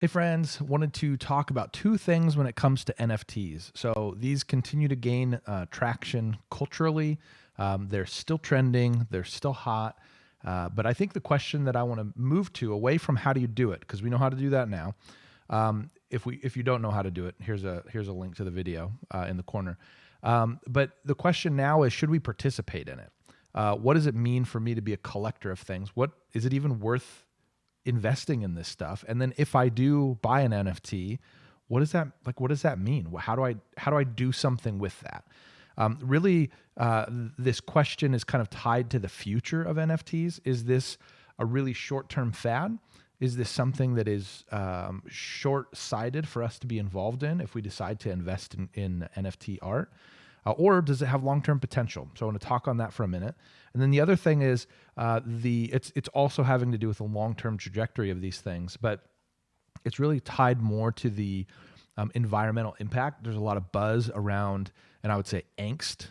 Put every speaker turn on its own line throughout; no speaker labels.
Hey friends, wanted to talk about two things when it comes to NFTs. So these continue to gain traction culturally. They're still trending, they're still hot. But I think the question that I want to move to away from how do you do it, because we know how to do that now. If you don't know how to do it, here's a link to the video in the corner. But the question now is, should we participate in it? What does it mean for me to be a collector of things? What is it even worth investing in this stuff? And then if I do buy an NFT, what does that mean? How do I do something with that? Really, this question is kind of tied to the future of NFTs. Is this a really short-term fad? Is this something that is short-sighted for us to be involved in if we decide to invest in NFT art? Or does it have long-term potential? So I want to talk on that for a minute. And then the other thing is it's also having to do with the long-term trajectory of these things, but it's really tied more to the environmental impact. There's a lot of buzz around, and I would say angst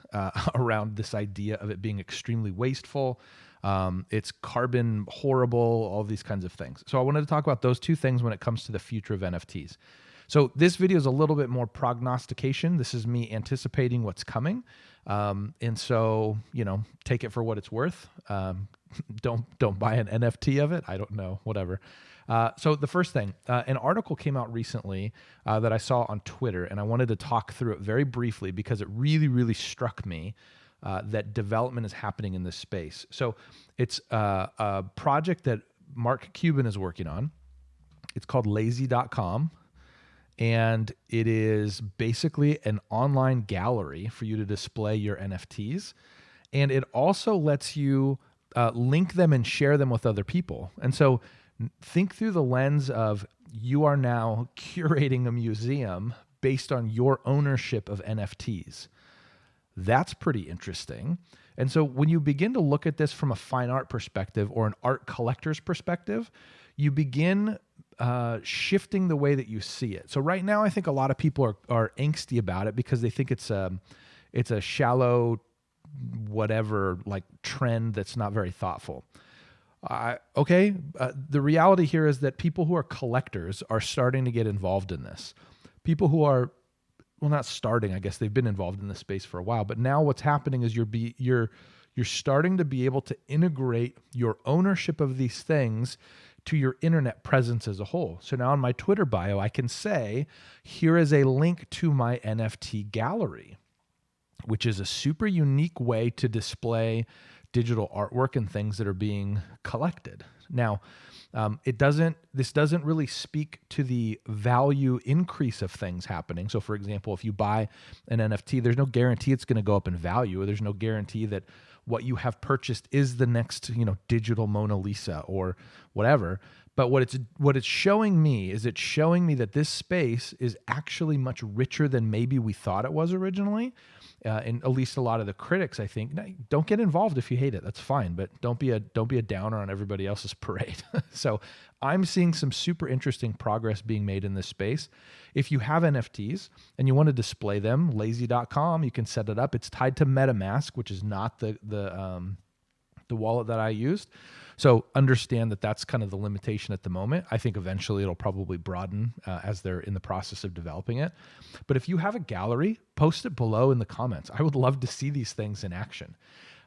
around this idea of it being extremely wasteful. It's carbon horrible, all these kinds of things. So I wanted to talk about those two things when it comes to the future of NFTs. So this video is a little bit more prognostication. This is me anticipating what's coming. And so, take it for what it's worth. Don't buy an NFT of it. I don't know, whatever. So the first thing, an article came out recently that I saw on Twitter, and I wanted to talk through it very briefly because it really, really struck me that development is happening in this space. So it's a project that Mark Cuban is working on. It's called lazy.com. And it is basically an online gallery for you to display your NFTs. And it also lets you link them and share them with other people. And so think through the lens of you are now curating a museum based on your ownership of NFTs. That's pretty interesting. And so when you begin to look at this from a fine art perspective or an art collector's perspective, you begin shifting the way that you see it. So right now, I think a lot of people are angsty about it because they think it's a shallow, whatever, like trend that's not very thoughtful. The reality here is that people who are collectors are starting to get involved in this. People who are, well, not starting, I guess they've been involved in this space for a while, but now what's happening is you're starting to be able to integrate your ownership of these things to your internet presence as a whole. So now on my Twitter bio, I can say, here is a link to my NFT gallery, which is a super unique way to display digital artwork and things that are being collected. Now, this doesn't really speak to the value increase of things happening. So for example, if you buy an NFT, there's no guarantee it's going to go up in value, or there's no guarantee that what you have purchased is the next, digital Mona Lisa or whatever. But what it's showing me is it's showing me that this space is actually much richer than maybe we thought it was originally. And at least a lot of the critics, I think, don't get involved if you hate it. That's fine, but don't be a downer on everybody else's parade. So I'm seeing some super interesting progress being made in this space. If you have NFTs and you want to display them, lazy.com, you can set it up. It's tied to MetaMask, which is not the wallet that I used. So understand that that's kind of the limitation at the moment. I think eventually it'll probably broaden as they're in the process of developing it. But if you have a gallery, post it below in the comments. I would love to see these things in action.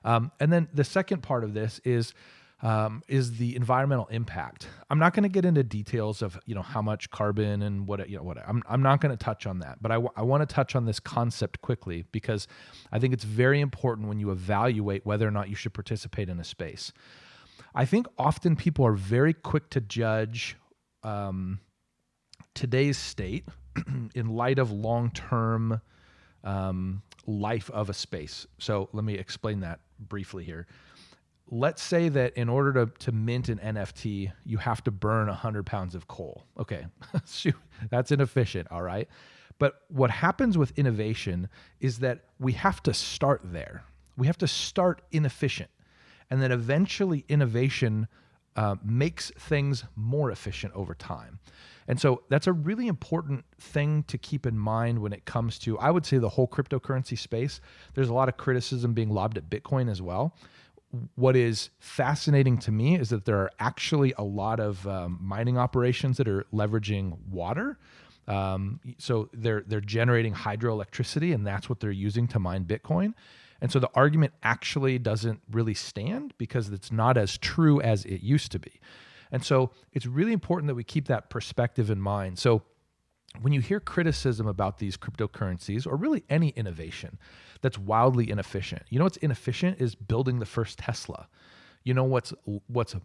And then the second part of this is the environmental impact. I'm not going to get into details of how much carbon and what. I'm not going to touch on that, but I want to touch on this concept quickly because I think it's very important when you evaluate whether or not you should participate in a space. I think often people are very quick to judge today's state in light of long-term life of a space. So let me explain that briefly here. Let's say that in order to mint an NFT, you have to burn 100 pounds of coal. Okay, shoot, that's inefficient, all right? But what happens with innovation is that we have to start there. We have to start inefficient. And then eventually innovation makes things more efficient over time. And so that's a really important thing to keep in mind when it comes to, I would say, the whole cryptocurrency space. There's a lot of criticism being lobbed at Bitcoin as well. what is fascinating to me is that there are actually a lot of mining operations that are leveraging water. So they're generating hydroelectricity, and that's what they're using to mine Bitcoin. And so the argument actually doesn't really stand because it's not as true as it used to be. And so it's really important that we keep that perspective in mind. So when you hear criticism about these cryptocurrencies or really any innovation that's wildly inefficient, you know what's inefficient is building the first Tesla. You know what's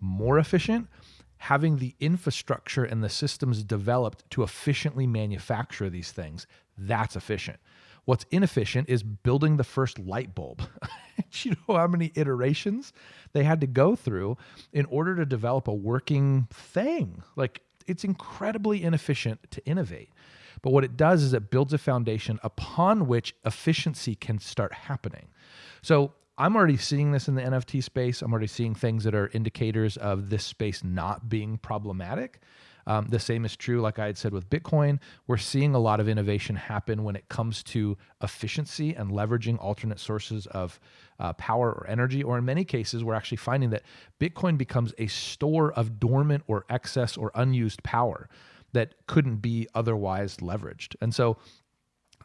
more efficient? Having the infrastructure and the systems developed to efficiently manufacture these things. That's efficient. What's inefficient is building the first light bulb. You know how many iterations they had to go through in order to develop a working thing? Like, it's incredibly inefficient to innovate. But what it does is it builds a foundation upon which efficiency can start happening. So I'm already seeing this in the NFT space. I'm already seeing things that are indicators of this space not being problematic. The same is true, like I had said, with Bitcoin. We're seeing a lot of innovation happen when it comes to efficiency and leveraging alternate sources of power or energy. Or in many cases, we're actually finding that Bitcoin becomes a store of dormant or excess or unused power that couldn't be otherwise leveraged. And so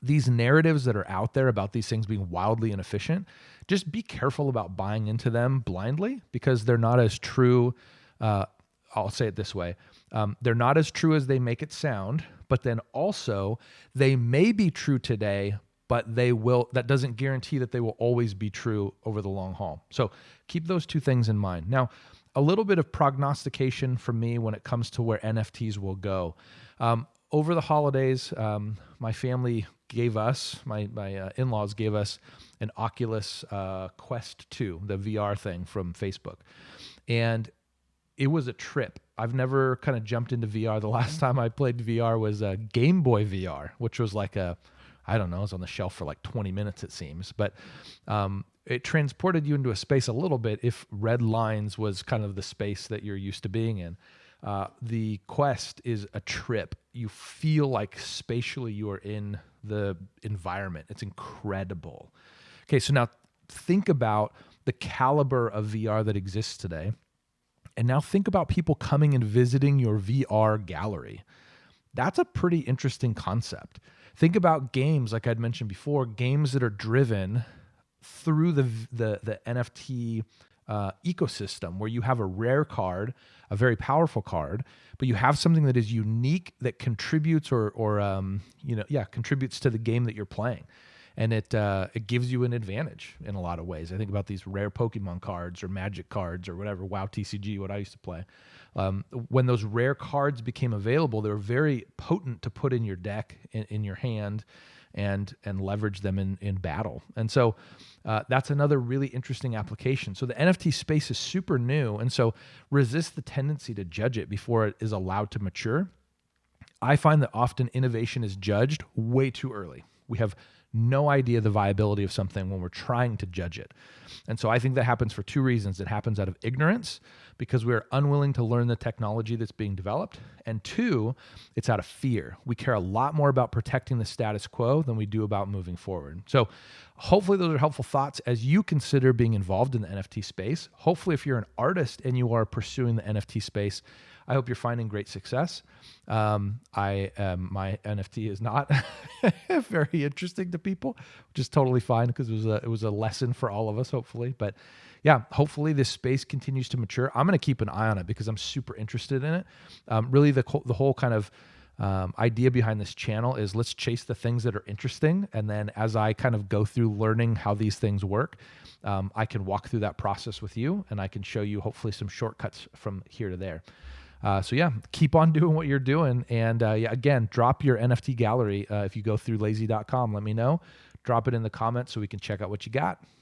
these narratives that are out there about these things being wildly inefficient, just be careful about buying into them blindly because they're not as true. I'll say it this way. They're not as true as they make it sound, but then also they may be true today, but that doesn't guarantee that they will always be true over the long haul. So keep those two things in mind. Now, a little bit of prognostication from me when it comes to where NFTs will go. Over the holidays, my family gave us, my in-laws gave us an Oculus Quest 2, the VR thing from Facebook. And it was a trip. I've never kind of jumped into VR. The last time I played VR was a Game Boy VR, which was like I don't know, it was on the shelf for like 20 minutes, it seems. But it transported you into a space a little bit if red lines was kind of the space that you're used to being in. The Quest is a trip. You feel like spatially you are in the environment. It's incredible. Okay, so now think about the caliber of VR that exists today. And now think about people coming and visiting your VR gallery. That's a pretty interesting concept. Think about games, like I'd mentioned before, games that are driven through the NFT ecosystem, where you have a rare card, a very powerful card, but you have something that is unique that contributes contributes to the game that you're playing. And it gives you an advantage in a lot of ways. I think about these rare Pokemon cards or Magic cards or whatever, WoW TCG, what I used to play. When those rare cards became available, they were very potent to put in your deck, in your hand, and leverage them in battle. And so that's another really interesting application. So the NFT space is super new, and so resist the tendency to judge it before it is allowed to mature. I find that often innovation is judged way too early. We have no idea the viability of something when we're trying to judge it. And so I think that happens for two reasons. It happens out of ignorance because we're unwilling to learn the technology that's being developed. And two, it's out of fear. We care a lot more about protecting the status quo than we do about moving forward. So hopefully those are helpful thoughts as you consider being involved in the NFT space. Hopefully if you're an artist and you are pursuing the NFT space, I hope you're finding great success. My NFT is not very interesting to people, which is totally fine because it was a lesson for all of us, hopefully. But yeah, hopefully this space continues to mature. I'm going to keep an eye on it because I'm super interested in it. Really, the whole kind of idea behind this channel is let's chase the things that are interesting. And then as I kind of go through learning how these things work, I can walk through that process with you and I can show you hopefully some shortcuts from here to there. So yeah, keep on doing what you're doing. And again, drop your NFT gallery. If you go through lazy.com, let me know. Drop it in the comments so we can check out what you got.